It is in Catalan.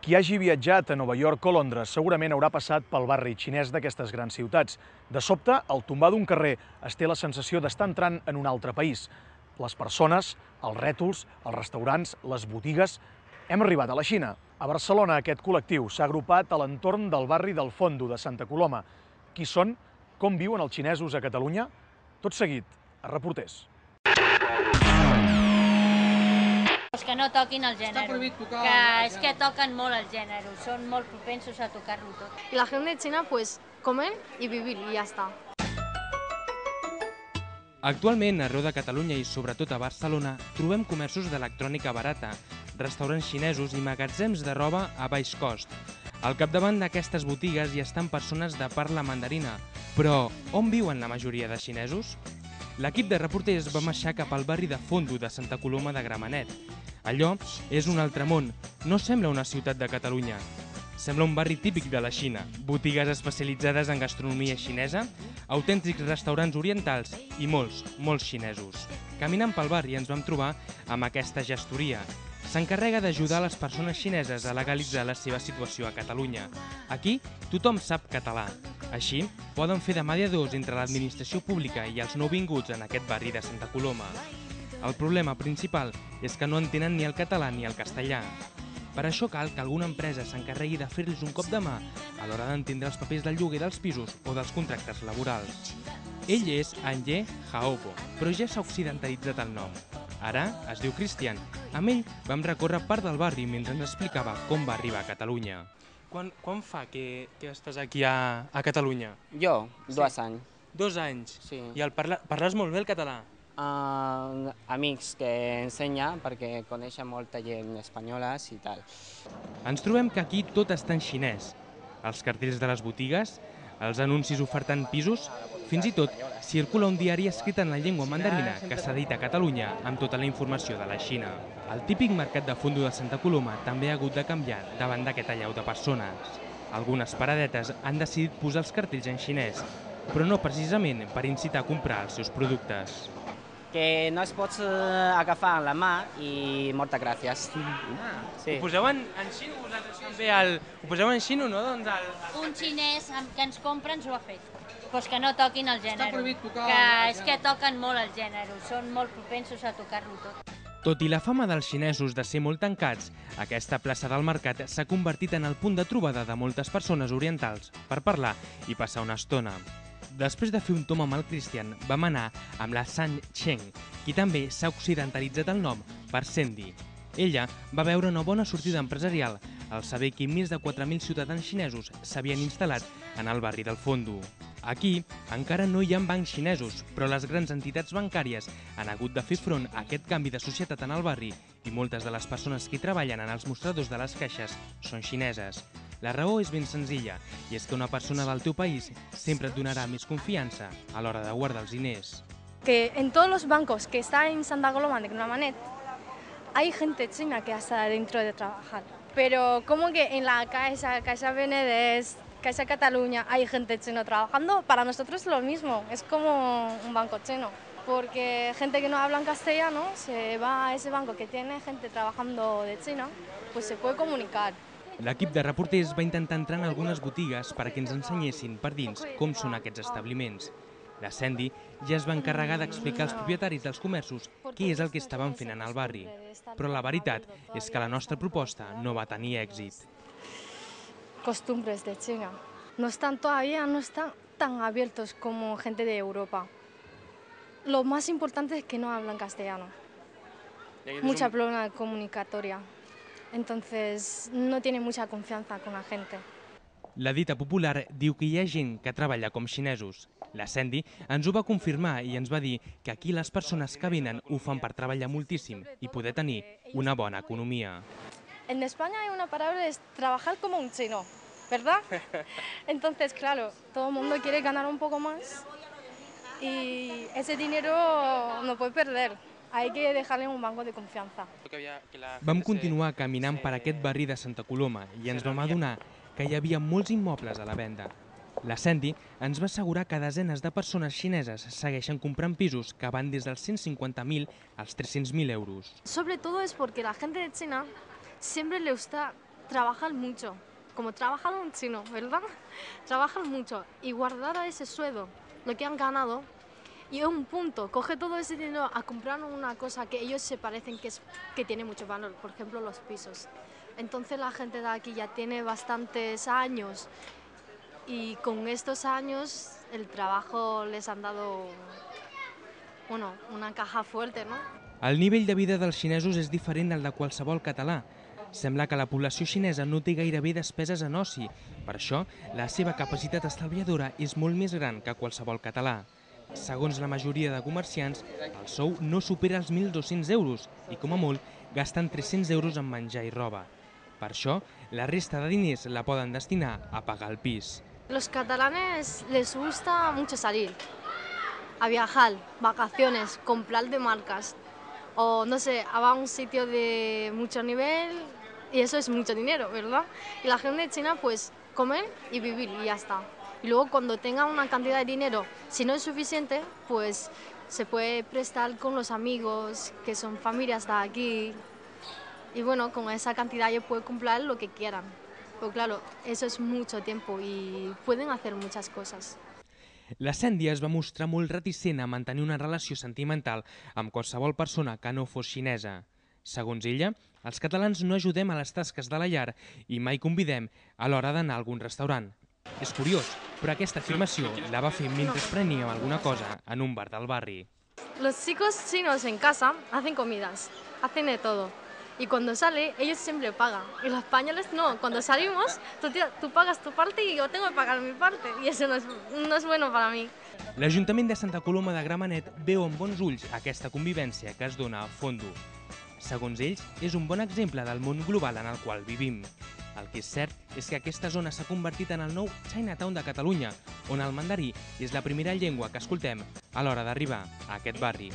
Qui hagi viatjat a Nova York o Londres segurament haurà passat pel barri xinès d'aquestes grans ciutats. De sobte, al tombar d'un carrer es té la sensació d'estar entrant en un altre país. Les persones, els rètols, els restaurants, les botigues... Hem arribat a la Xina. A Barcelona aquest col·lectiu s'ha agrupat a l'entorn del barri del Fondo de Santa Coloma. Qui són? Com viuen els xinesos a Catalunya? Tot seguit, a Reporters. Que no toquin el gènere, Està prohibit tocar, que no, és que toquen molt el gènere, són molt propensos a tocar-lo tot. Y la gente de China, pues, comer y vivir y ya está. Actualment, arreu de Catalunya i sobretot a Barcelona, trobem comerços d'electrònica barata, restaurants xinesos i magatzems de roba a baix cost. Al capdavant d'aquestes botigues hi estan persones de parla mandarina, però on viuen la majoria de xinesos? L'equip de reporters va marxar cap al barri de Fondo de Santa Coloma de Gramenet. Allò és un altre món, no sembla una ciutat de Catalunya. Sembla un barri típic de la Xina, botigues especialitzades en gastronomia xinesa, autèntics restaurants orientals i molts xinesos. Caminant pel barri ens vam trobar amb aquesta gestoria. S'encarrega d'ajudar les persones xineses a legalitzar la seva situació a Catalunya. Aquí tothom sap català. Així, poden fer de mediadors entre l'administració pública i els nouvinguts en aquest barri de Santa Coloma. El problema principal és que no entenen ni el català ni el castellà. Per això cal que alguna empresa s'encarregui de fer-los un cop de mà a l'hora d'entendre els papers del lloguer dels pisos o dels contractes laborals. Ell és Anye Haobo, però ja s'ha occidentalitzat el nom. Ara es diu Cristian. Amb ell vam recórrer part del barri mentre ens explicava com va arribar a Catalunya. Quan fa que estàs aquí a Catalunya? Jo, 2 anys. 2 anys? Sí. I parles molt bé el català? Amics que ensenya perquè coneixen molta gent espanyola i tal. Ens trobem que aquí tot està en xinès. Els cartells de les botigues, els anuncis ofertant pisos, fins i tot circula un diari escrit en la llengua mandarina que s'ha dit a Catalunya amb tota la informació de la Xina. El típic mercat de Fondo de Santa Coloma també ha hagut de canviar davant d'aquest allau de persones. Algunes paradetes han decidit posar els cartells en xinès, però no precisament per incitar a comprar els seus productes. Que no es pots agafar en la mà i moltes gràcies. Ho poseu en xino, vosaltres també ho poseu en xino, no? Un xinès que ens compra ens ho ha fet. Pues que no toquin el gènere, Està prohibit tocar, que no, és que toquen molt el gènere, són molt propensos a tocar-lo tot. Tot i la fama dels xinesos de ser molt tancats, aquesta plaça del mercat s'ha convertit en el punt de trobada de moltes persones orientals per parlar i passar una estona. Després de fer un tom amb el Cristian, vam anar amb la San Cheng, qui també s'ha occidentalitzat el nom per Sandy. Ella va veure una bona sortida empresarial al saber que més de 4.000 ciutadans xinesos s'havien instal·lat en el barri del Fondo. Aquí encara no hi ha bancs xinesos, però les grans entitats bancàries han hagut de fer front a aquest canvi de societat en el barri i moltes de les persones que hi treballen en els mostradors de les caixes són xineses. La raó és ben senzilla, i és que una persona del teu país sempre et donarà més confiança a l'hora de guardar els diners. Que en todos los bancos que están en Santa Coloma de Gramenet hay gente china que está dentro de trabajar. Pero como que en la Caixa Benedés, Caixa Cataluña, hay gente china trabajando, para nosotros es lo mismo, es como un banco chino. Porque gente que no habla en castellano se va a ese banco que tiene gente trabajando de China, pues se puede comunicar. L'equip de reporters va intentar entrar en algunes botigues perquè ens ensenyessin per dins com són aquests establiments. La Sandy ja es va encarregar d'explicar als propietaris dels comerços què és el que estaven fent en el barri. Però la veritat és que la nostra proposta no va tenir èxit. Costumbres de China. Todavía no están tan abiertos como gente de Europa. Lo más importante es que no hablan castellano. Mucha problema comunicatoria. Entonces no tiene mucha confianza con la gente. La dita popular diu que hi ha gent que treballa com xinesos. La Sandy ens ho va confirmar i ens va dir que aquí les persones que venen ho fan per treballar moltíssim i poder tenir una bona economia. En España hay una palabra, es trabajar como un chino, ¿verdad? Entonces, claro, todo el mundo quiere ganar un poco más y ese dinero no puede perder. Hay que dejarle un banco de confianza. Vam continuar caminant per aquest barri de Santa Coloma i ens vam adonar que hi havia molts immobles a la venda. La Sandy ens va assegurar que desenes de persones xineses segueixen comprant pisos que van des dels 150.000 als 300.000 euros. Sobre todo es porque la gente de China siempre le gusta trabajan mucho, como trabajan un chino, ¿verdad? Trabajan mucho y guardar ese sueldo, lo que han ganado, y en un punto coge todo ese dinero a comprar una cosa que ellos se parecen que tiene mucho valor, por ejemplo los pisos. Entonces la gente de aquí ya tiene bastantes años y con estos años el trabajo les han dado, bueno, una caja fuerte, ¿no? El nivell de vida dels xinesos és diferent al de qualsevol català. Sembla que la població xinesa no té gairebé despeses en oci. Per això, la seva capacitat estalviadora és molt més gran que qualsevol català. Segons la majoria de comerciants, el sou no supera els 1.200 euros i, com a molt, gasten 300 euros en menjar i roba. Per això, la resta de diners la poden destinar a pagar el pis. Los catalanes les gusta mucho salir, a viajar, vacaciones, comprar de marcas o no sé, a un sitio de mucho nivel y eso es mucho dinero, ¿verdad? Y la gente de China pues comer y vivir y ya está. Y luego cuando tenga una cantidad de dinero, si no es suficiente, pues se puede prestar con los amigos que son familias de aquí. Y bueno, con esa cantidad ellos pueden comprar lo que quieran. Pero claro, eso es mucho tiempo y pueden hacer muchas cosas. La Sandy es va mostrar molt reticent a mantenir una relació sentimental amb qualsevol persona que no fos xinesa. Segons ella, els catalans no ajudem a les tasques de la llar i mai convidem a l'hora d'anar a algun restaurant. És curiós, però aquesta afirmació la va fer mentre preníem alguna cosa en un bar del barri. Los chicos chinos en casa hacen comidas, hacen de todo. Y cuando sale, ellos siempre pagan. Y los españoles no. Cuando salimos, tú pagas tu parte y yo tengo que pagar mi parte. Y eso no es bueno para mí. L'Ajuntament de Santa Coloma de Gramenet veu amb bons ulls aquesta convivència que es dona a Fondo. Segons ells, és un bon exemple del món global en el qual vivim. El que és cert és que aquesta zona s'ha convertit en el nou Chinatown de Catalunya, on el mandarí és la primera llengua que escoltem a l'hora d'arribar a aquest barri.